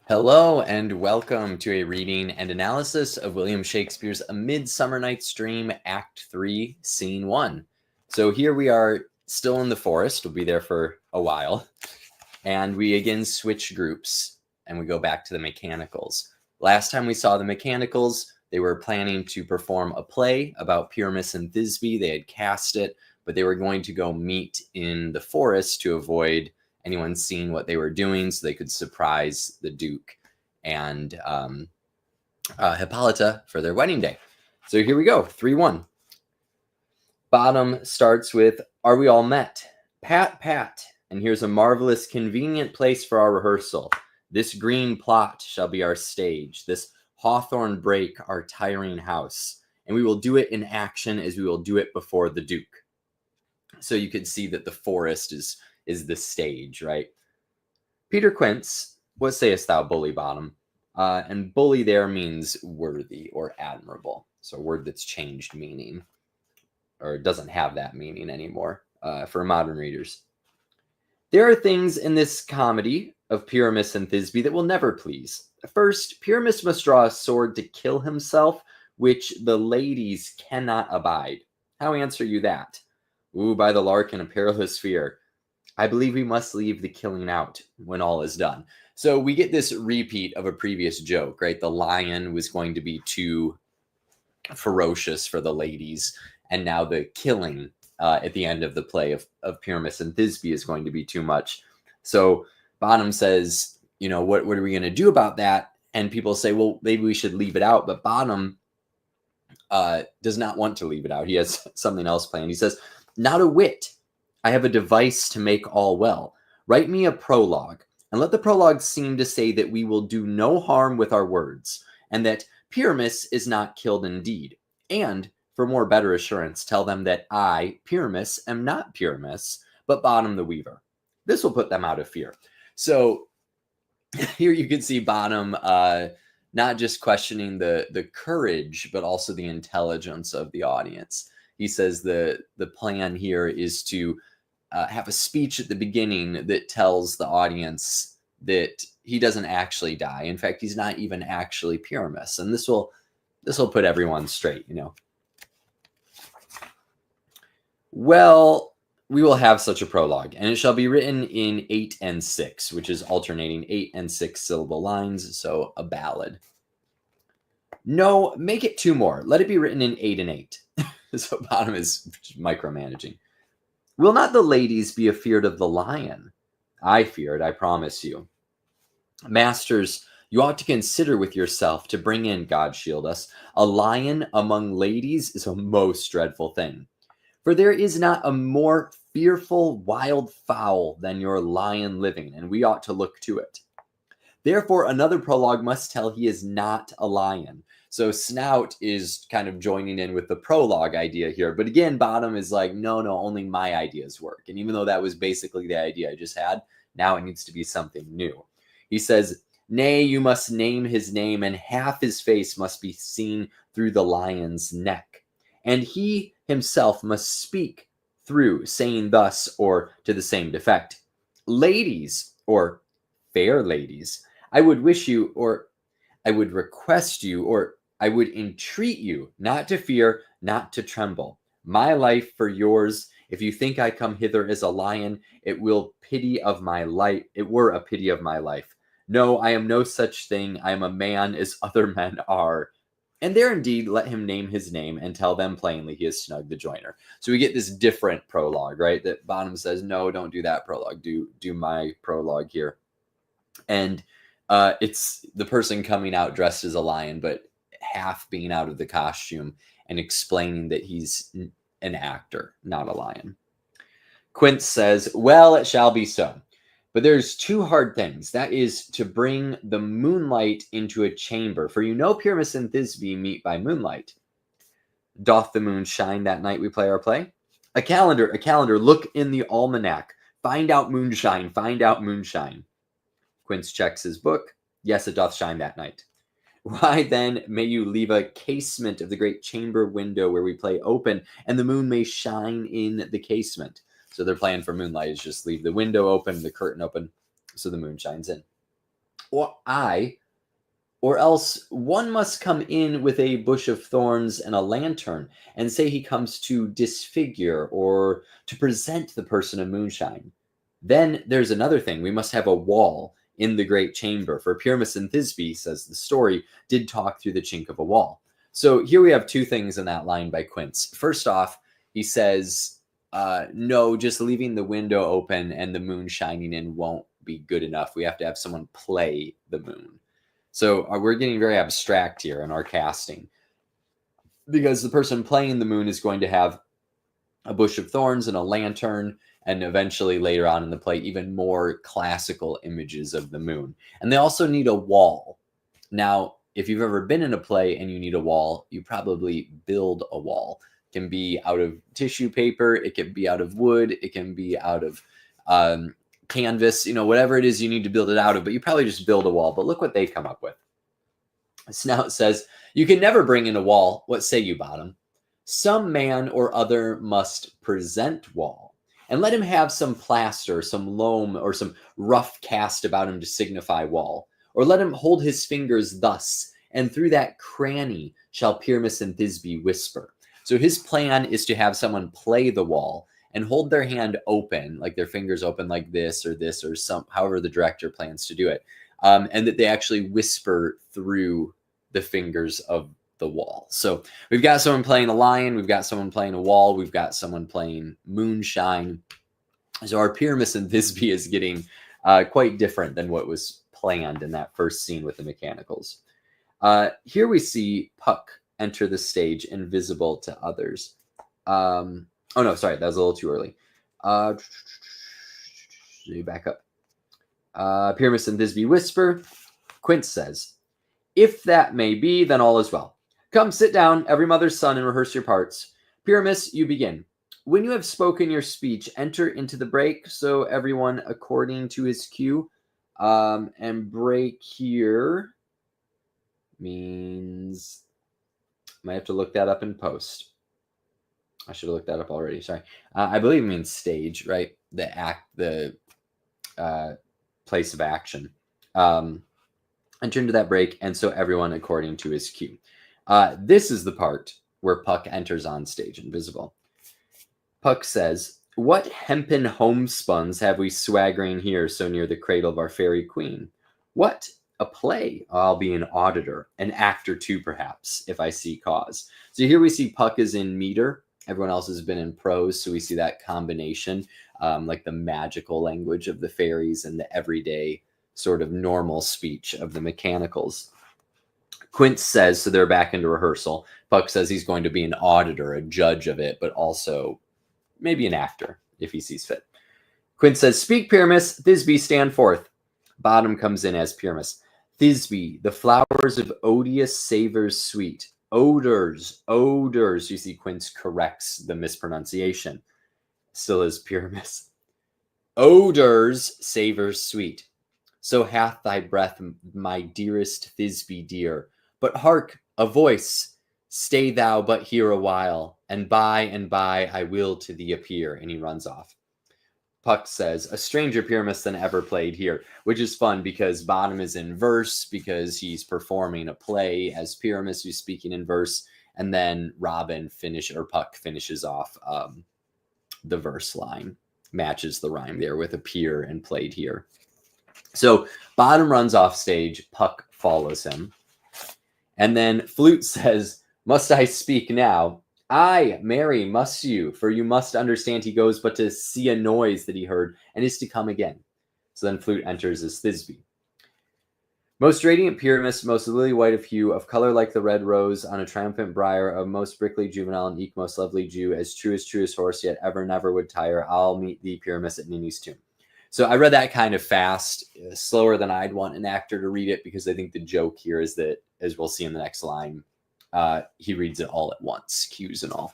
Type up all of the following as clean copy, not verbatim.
Hello and welcome to a reading and analysis of William Shakespeare's A Midsummer Night's Dream, Act 3, Scene 1. So here we are still in the forest. We'll be there for a while. And we again switch groups and we go back to the mechanicals. Last time we saw the mechanicals, they were planning to perform a play about Pyramus and Thisbe. They had cast it, but they were going to go meet in the forest to avoid anyone seeing what they were doing so they could surprise the Duke and Hippolyta for their wedding day. So here we go, 3-1. Bottom starts with, "Are we all met? Pat, pat, and here's a marvelous convenient place for our rehearsal. This green plot shall be our stage, this hawthorn brake our tiring house, and we will do it in action as we will do it before the Duke." So you could see that the forest is the stage, right? Peter Quince, "What sayest thou, bully Bottom?" And bully there means worthy or admirable. So a word that's changed meaning, or doesn't have that meaning anymore for modern readers. "There are things in this comedy of Pyramus and Thisbe that will never please. First, Pyramus must draw a sword to kill himself, which the ladies cannot abide. How answer you that?" "Ooh, by the lark and a perilous fear. I believe we must leave the killing out when all is done." So we get this repeat of a previous joke, right? The lion was going to be too ferocious for the ladies, and now the killing at the end of the play of Pyramus and Thisbe is going to be too much. So Bottom says, what are we going to do about that? And people say, well, maybe we should leave it out. But Bottom does not want to leave it out. He has something else planned. He says, "Not a whit. I have a device to make all well. Write me a prologue, and let the prologue seem to say that we will do no harm with our words, and that Pyramus is not killed indeed. And, for more better assurance, tell them that I, Pyramus, am not Pyramus, but Bottom the Weaver. This will put them out of fear." So here you can see Bottom not just questioning the courage, but also the intelligence of the audience. He says the plan here is to have a speech at the beginning that tells the audience that he doesn't actually die. In fact, he's not even actually Pyramus, and this will put everyone straight. "Well, we will have such a prologue, and it shall be written in 8 and 6, which is alternating 8 and 6 syllable lines, so a ballad." "No, make it 2 more. Let it be written in 8 and 8. So Bottom is micromanaging. "Will not the ladies be afeard of the lion?" "I fear it, I promise you." "Masters, you ought to consider with yourself to bring in, God shield us, a lion among ladies is a most dreadful thing. For there is not a more fearful wild fowl than your lion living, and we ought to look to it. Therefore, another prologue must tell he is not a lion." So Snout is kind of joining in with the prologue idea here. But again, Bottom is like, no, only my ideas work. And even though that was basically the idea I just had, now it needs to be something new. He says, "Nay, you must name his name, and half his face must be seen through the lion's neck. And he himself must speak through, saying thus, or to the same effect, 'Ladies,' or 'Fair ladies, I would wish you,' or 'I would request you,' or 'I would entreat you not to fear, not to tremble. My life for yours. If you think I come hither as a lion, it were a pity of my life. No, I am no such thing. I am a man as other men are.' And there indeed let him name his name, and tell them plainly he is Snug the Joiner." So we get this different prologue, right? That Bottom says, no, don't do that prologue. Do my prologue here. And it's the person coming out dressed as a lion, but half being out of the costume and explaining that he's an actor, not a lion. Quince says, "Well, it shall be so. But there's 2 hard things. That is, to bring the moonlight into a chamber. For Pyramus and Thisbe meet by moonlight. Doth the moon shine that night we play our play? A calendar, look in the almanac. Find out moonshine, find out moonshine." Quince checks his book. "Yes, it doth shine that night." "Why, then, may you leave a casement of the great chamber window where we play open, and the moon may shine in the casement." So their plan for moonlight is just leave the window open, the curtain open, so the moon shines in. Or else one must come in with a bush of thorns and a lantern and say he comes to disfigure or to present the person of moonshine. Then there's another thing. We must have a wall in the great chamber, for Pyramus and Thisbe, says the story, did talk through the chink of a wall. So here we have two things in that line by Quince. First off, he says, no, just leaving the window open and the moon shining in won't be good enough. We have to have someone play the moon. So we're getting very abstract here in our casting, because the person playing the moon is going to have a bush of thorns and a lantern, and eventually later on in the play, even more classical images of the moon. And they also need a wall. Now, if you've ever been in a play and you need a wall, you probably build a wall. It can be out of tissue paper, it can be out of wood, it can be out of canvas, whatever it is you need to build it out of, but you probably just build a wall. But look what they come up with. Snout says, you can never bring in a wall. What say you, Bottom? Some man or other must present wall, and let him have some plaster, some loam, or some rough cast about him to signify wall. Or let him hold his fingers thus, and through that cranny shall Pyramus and Thisbe whisper. So his plan is to have someone play the wall and hold their hand open, like their fingers open like this, or some, however the director plans to do it. And that they actually whisper through the fingers of the wall. So we've got someone playing a lion, we've got someone playing a wall, we've got someone playing moonshine. So our Pyramus and Thisbe is getting quite different than what was planned in that first scene with the mechanicals. Here we see Puck enter the stage invisible to others. Oh no, sorry, that was a little too early. Back up. Pyramus and Thisbe whisper. Quince says, if that may be, then all is well. Come, sit down, every mother's son, and rehearse your parts. Pyramus, you begin. When you have spoken your speech, enter into the break, so everyone according to his cue. And break here means, I might have to look that up in post. I should have looked that up already, sorry. I believe it means stage, right? The place of action. Enter into that break, and so everyone according to his cue. This is the part where Puck enters on stage, invisible. Puck says, what hempen homespuns have we swaggering here so near the cradle of our fairy queen? What? A play? I'll be an auditor, an actor too, perhaps, if I see cause. So here we see Puck is in meter. Everyone else has been in prose, so we see that combination, like the magical language of the fairies and the everyday sort of normal speech of the mechanicals. Quince says, so they're back into rehearsal. Puck says he's going to be an auditor, a judge of it, but also maybe an actor if he sees fit. Quince says, speak, Pyramus. Thisbe, stand forth. Bottom comes in as Pyramus. Thisbe, the flowers of odious savors sweet. Odors. You see Quince corrects the mispronunciation. Still is Pyramus. Odors, savors sweet. So hath thy breath, my dearest Thisbe dear. But hark, a voice. Stay thou but here a while, and by I will to thee appear. And he runs off. Puck says, a stranger Pyramus than ever played here, which is fun because Bottom is in verse, because he's performing a play as Pyramus, who's speaking in verse, and then Puck finishes off the verse line, matches the rhyme there with appear and played here. So Bottom runs off stage, Puck follows him, and then Flute says, must I speak now? Aye, marry, must you, for you must understand he goes but to see a noise that he heard, and is to come again. So then Flute enters as Thisbe. Most radiant Pyramus, most lily white of hue, of color like the red rose on a triumphant briar, of most brickly juvenile and eke most lovely Jew, as truest horse, yet ever never would tire, I'll meet thee, Pyramus, at Ninni's tomb. So I read that kind of fast, slower than I'd want an actor to read it, because I think the joke here is that, as we'll see in the next line, he reads it all at once, cues and all.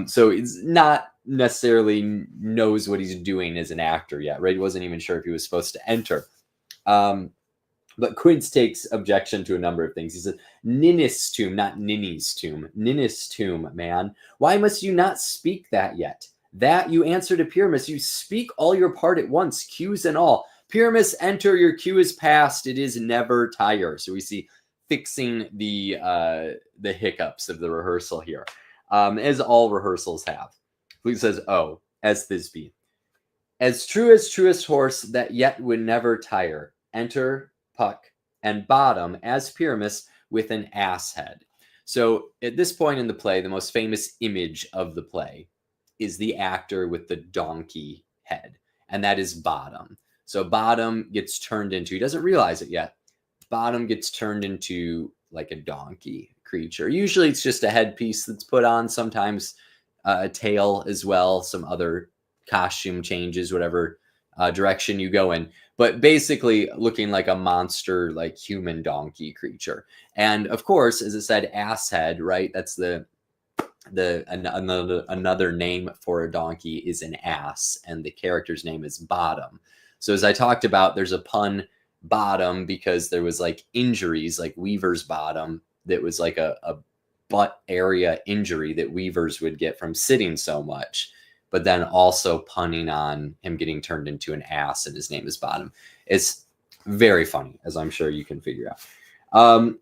So it's not necessarily knows what he's doing as an actor yet, right? He wasn't even sure if he was supposed to enter. But Quince takes objection to a number of things. He says, Ninnis tomb, not Ninni's tomb. Ninnis tomb, man. Why must you not speak that yet? That you answer to Pyramus. You speak all your part at once, cues and all. Pyramus, enter, your cue is past, it is never tire. So we see fixing the hiccups of the rehearsal here, as all rehearsals have. Flute says, oh, as Thisbe. As truest horse that yet would never tire. Enter Puck, and bottom as Pyramus with an ass head. So at this point in the play, the most famous image of the play is the actor with the donkey head, and that is Bottom. So Bottom gets turned into, he doesn't realize it yet, Bottom gets turned into like a donkey creature. Usually it's just a headpiece that's put on, sometimes a tail as well, some other costume changes, whatever direction you go in. But basically looking like a monster, like human donkey creature. And of course, as it said, ass head, right? That's another name for a donkey is an ass, and the character's name is Bottom. So as I talked about, there's a pun bottom because there was like injuries, like Weaver's bottom, that was like a butt area injury that Weavers would get from sitting so much, but then also punning on him getting turned into an ass, and his name is Bottom. It's very funny, as I'm sure you can figure out.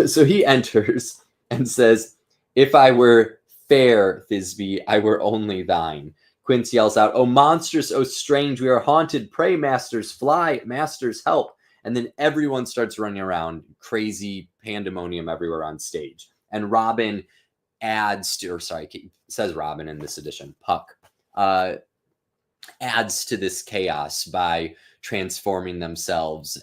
So he enters and says, if I were fair, Thisbe, I were only thine. Quince yells out, oh, monstrous, oh, strange, we are haunted. Pray, masters, fly, masters, help. And then everyone starts running around, crazy pandemonium everywhere on stage. And Robin adds to, or sorry, it says Robin in this edition, Puck, adds to this chaos by transforming themselves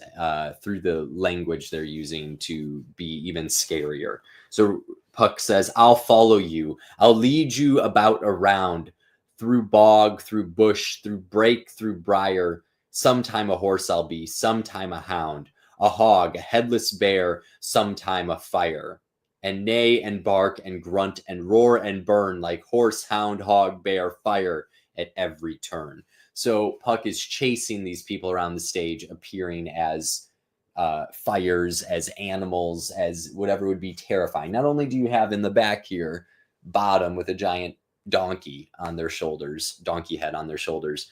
through the language they're using to be even scarier. So Puck says, I'll follow you. I'll lead you about around, through bog, through bush, through brake, through briar. Sometime a horse I'll be, sometime a hound, a hog, a headless bear, sometime a fire. And neigh and bark and grunt and roar and burn like horse, hound, hog, bear, fire at every turn. So Puck is chasing these people around the stage, appearing as fires, as animals, as whatever would be terrifying. Not only do you have in the back here Bottom with a giant donkey on their shoulders, donkey head on their shoulders.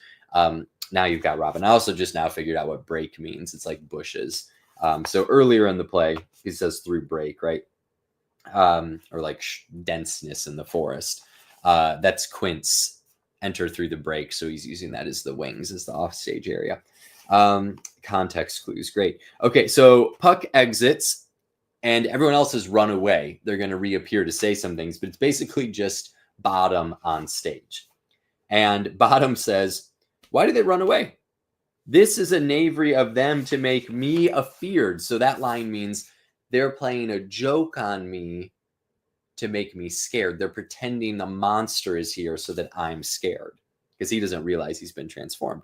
Now you've got Robin. I also just now figured out what break means. It's like bushes. So earlier in the play, he says through break, right? Or like denseness in the forest. That's Quince, enter through the break. So he's using that as the wings, as the offstage area. Context clues, great. Okay, so Puck exits and everyone else has run away. They're going to reappear to say some things, but it's basically just Bottom on stage. And Bottom says, why do they run away? This is a knavery of them to make me afeard. So that line means they're playing a joke on me to make me scared. They're pretending the monster is here so that I'm scared, because he doesn't realize he's been transformed.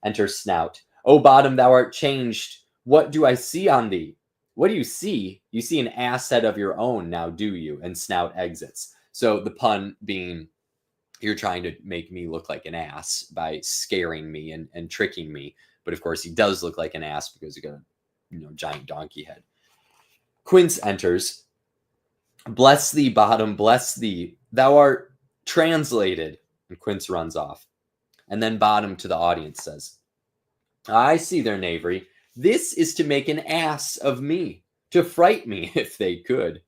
Enter Snout. O Bottom, thou art changed. What do I see on thee? What do you see? You see an ass head of your own now, do you? And Snout exits. So the pun being, you're trying to make me look like an ass by scaring me and tricking me. But of course, he does look like an ass because he got a giant donkey head. Quince enters. Bless thee, Bottom, bless thee. Thou art translated. And Quince runs off. And then Bottom to the audience says, I see their knavery. This is to make an ass of me, to fright me if they could.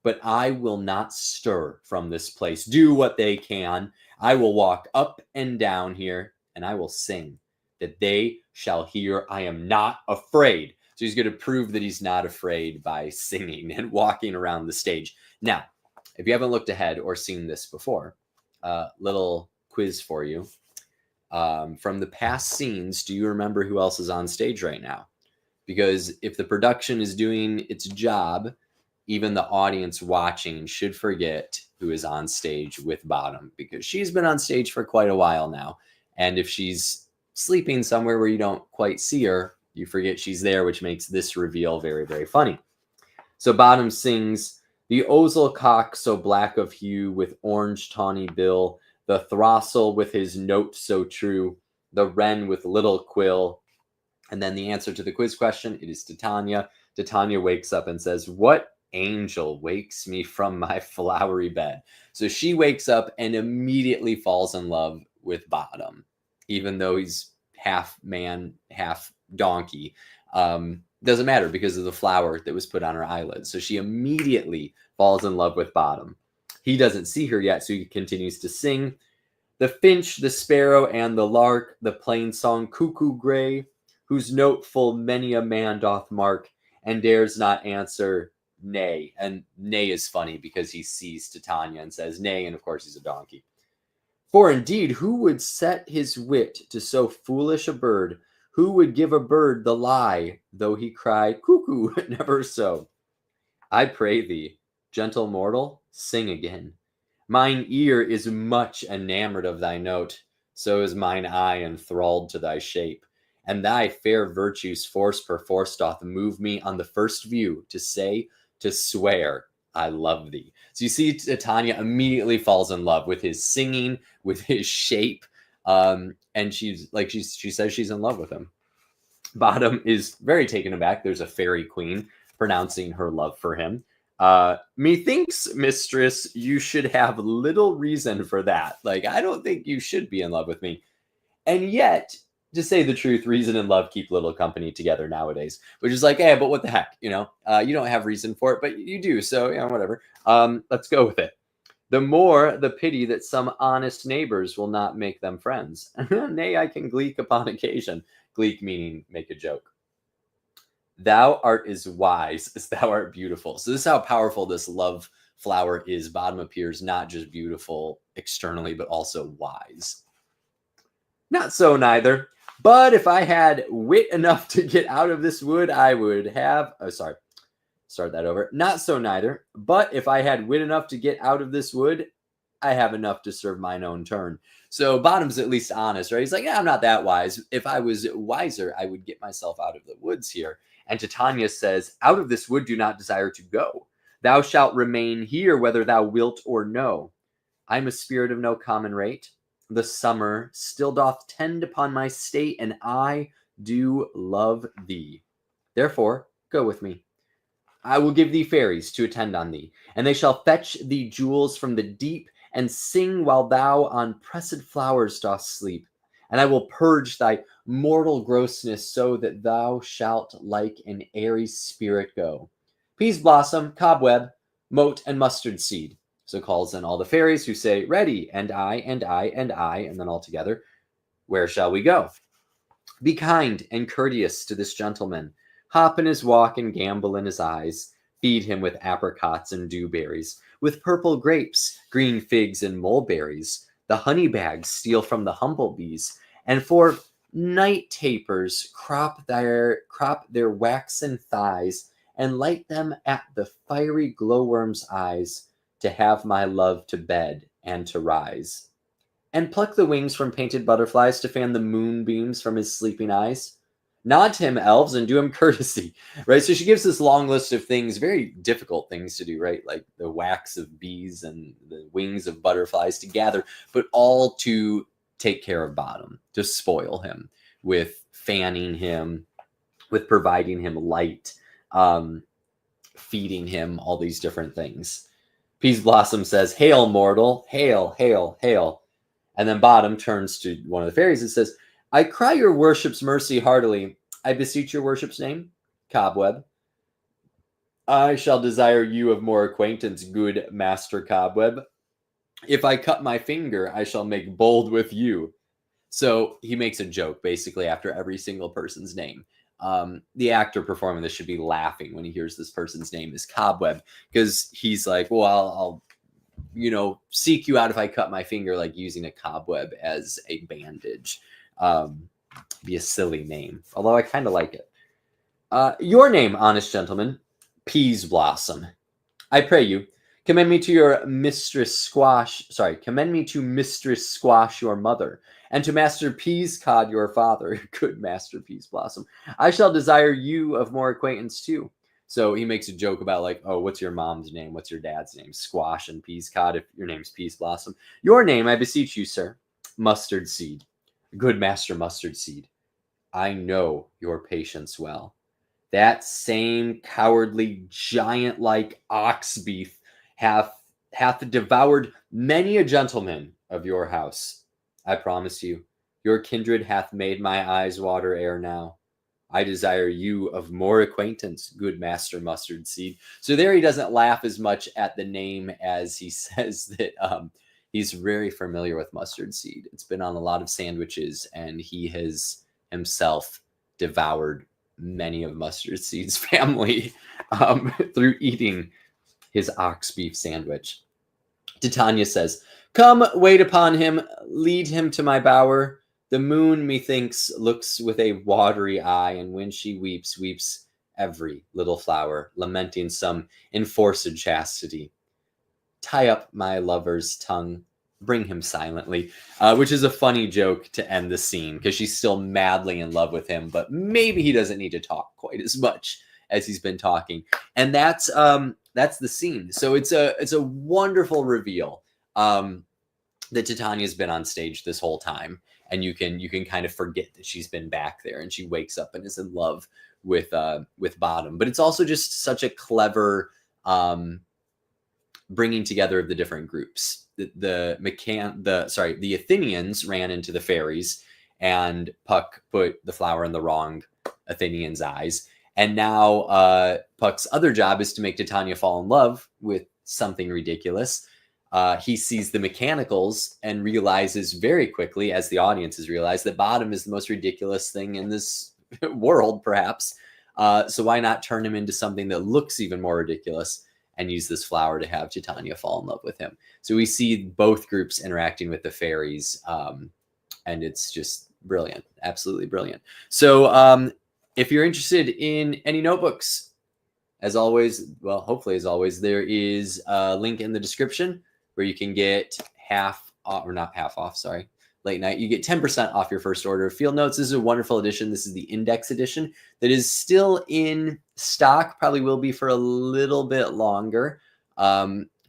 But I will not stir from this place. Do what they can. I will walk up and down here, and I will sing, that they shall hear I am not afraid. So he's going to prove that he's not afraid by singing and walking around the stage. Now, if you haven't looked ahead or seen this before, little quiz for you. From the past scenes, do you remember who else is on stage right now? Because if the production is doing its job, even the audience watching should forget who is on stage with Bottom, because she's been on stage for quite a while now. And if she's sleeping somewhere where you don't quite see her, you forget she's there, which makes this reveal very, very funny. So Bottom sings, the owzel cock so black of hue with orange tawny bill, the throstle with his note so true, the wren with little quill. And then the answer to the quiz question, it is Titania. Titania wakes up and says, what angel wakes me from my flowery bed? So she wakes up and immediately falls in love with Bottom, even though he's half man, half donkey. Doesn't matter because of the flower that was put on her eyelids. So she immediately falls in love with Bottom. He doesn't see her yet, so he continues to sing. The finch, the sparrow, and the lark, the plain song cuckoo gray, whose note full many a man doth mark, and dares not answer nay. And nay is funny because he sees Titania and says nay, and of course he's a donkey. For indeed, who would set his wit to so foolish a bird? Who would give a bird the lie, though he cry cuckoo never so? I pray thee, gentle mortal, sing again. Mine ear is much enamored of thy note, so is mine eye enthralled to thy shape. And thy fair virtue's force perforce doth move me on the first view to say, to swear, I love thee. So you see, Titania immediately falls in love with his singing, with his shape, and she says she's in love with him. Bottom is very taken aback. There's a fairy queen pronouncing her love for him. Methinks, mistress, you should have little reason for that. Like, I don't think you should be in love with me. And yet, to say the truth, reason and love keep little company together nowadays, which is like, hey, but what the heck, you know? You don't have reason for it, but you do, so, you know, whatever. Let's go with it. The more the pity that some honest neighbors will not make them friends. Nay, I can gleek upon occasion. Gleek meaning make a joke. Thou art as wise as thou art beautiful. So this is how powerful this love flower is. Bottom appears not just beautiful externally, but also wise. Not so neither. But if I had wit enough to get out of this wood, I would have... Oh, sorry. Start that over. Not so neither. But if I had wit enough to get out of this wood, I have enough to serve mine own turn. So Bottom's at least honest, right? He's like, yeah, I'm not that wise. If I was wiser, I would get myself out of the woods here. And Titania says, out of this wood do not desire to go. Thou shalt remain here whether thou wilt or no. I'm a spirit of no common rate. The summer still doth tend upon my state, and I do love thee. Therefore, go with me. I will give thee fairies to attend on thee, and they shall fetch thee jewels from the deep, and sing while thou on pressed flowers dost sleep. And I will purge thy mortal grossness, so that thou shalt like an airy spirit go. Peas blossom, cobweb, mote, and mustard seed. So calls in all the fairies, who say, ready, and I, and I, and I, and then all together, where shall we go? Be kind and courteous to this gentleman. Hop in his walk and gambol in his eyes. Feed him with apricots and dewberries, with purple grapes, green figs, and mulberries. The honey bags steal from the humblebees, and for night tapers crop their waxen thighs, and light them at the fiery glowworm's eyes, to have my love to bed and to rise. And pluck the wings from painted butterflies, to fan the moonbeams from his sleeping eyes. Nod to him, elves, and do him courtesy, right? So she gives this long list of things, very difficult things to do, right? Like the wax of bees and the wings of butterflies to gather, but all to take care of Bottom, to spoil him with fanning him, with providing him light, feeding him, all these different things. Peas Blossom says, hail, mortal, hail, hail, hail. And then Bottom turns to one of the fairies and says, I cry your worship's mercy heartily. I beseech your worship's name, Cobweb. I shall desire you of more acquaintance, good Master Cobweb. If I cut my finger, I shall make bold with you. So he makes a joke, basically, after every single person's name. The actor performing this should be laughing when he hears this person's name is Cobweb, because he's like, well, I'll seek you out if I cut my finger, like using a cobweb as a bandage. Be a silly name, although I kind of like it. Your name, honest gentleman, Peas Blossom. I pray you, commend me to Mistress Squash, your mother, and to Master Peascod, your father, good Master Peas Blossom. I shall desire you of more acquaintance too. So he makes a joke about like, oh, what's your mom's name? What's your dad's name? Squash and Peascod, if your name's Peas Blossom. Your name, I beseech you, sir, Mustard Seed. Good Master Mustard Seed, I know your patience well. That same cowardly giant-like ox beef hath devoured many a gentleman of your house. I promise you, your kindred hath made my eyes water ere now. I desire you of more acquaintance, good Master Mustard Seed. So there he doesn't laugh as much at the name as he says that he's very familiar with mustard seed. It's been on a lot of sandwiches, and he has himself devoured many of Mustard Seed's family through eating his ox beef sandwich. Titania says, "Come, wait upon him, lead him to my bower. The moon, methinks, looks with a watery eye, and when she weeps, weeps every little flower, lamenting some enforced chastity. Tie up my lover's tongue, bring him silently," which is a funny joke to end the scene, because she's still madly in love with him, but maybe he doesn't need to talk quite as much as he's been talking. And that's the scene. So it's a wonderful reveal that Titania's been on stage this whole time, and you can kind of forget that she's been back there, and she wakes up and is in love with Bottom. But it's also just such a clever bringing together of the different groups. The Athenians ran into the fairies, and Puck put the flower in the wrong Athenian's eyes. And now Puck's other job is to make Titania fall in love with something ridiculous. He sees the mechanicals and realizes very quickly, as the audience has realized, that Bottom is the most ridiculous thing in this world, perhaps. So why not turn him into something that looks even more ridiculous and use this flower to have Titania fall in love with him? So we see both groups interacting with the fairies, and it's just brilliant, absolutely brilliant. So if you're interested in any notebooks, as always, well, hopefully as always, there is a link in the description where you can get late night. You get 10% off your first order of field notes. This is a wonderful edition. This is the index edition that is still in stock, probably will be for a little bit longer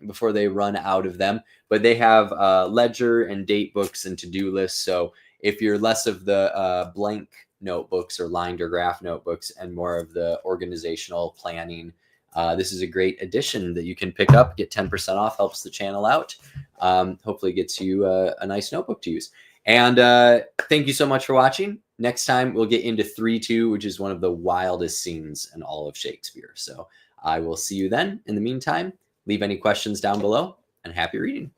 before they run out of them. But they have ledger and date books and to-do lists. So if you're less of the blank notebooks or lined or graph notebooks and more of the organizational planning, this is a great addition that you can pick up, get 10% off, helps the channel out. Hopefully gets you a nice notebook to use. And thank you so much for watching. Next time we'll get into 3-2, which is one of the wildest scenes in all of Shakespeare. So I will see you then. In the meantime, leave any questions down below, and happy reading.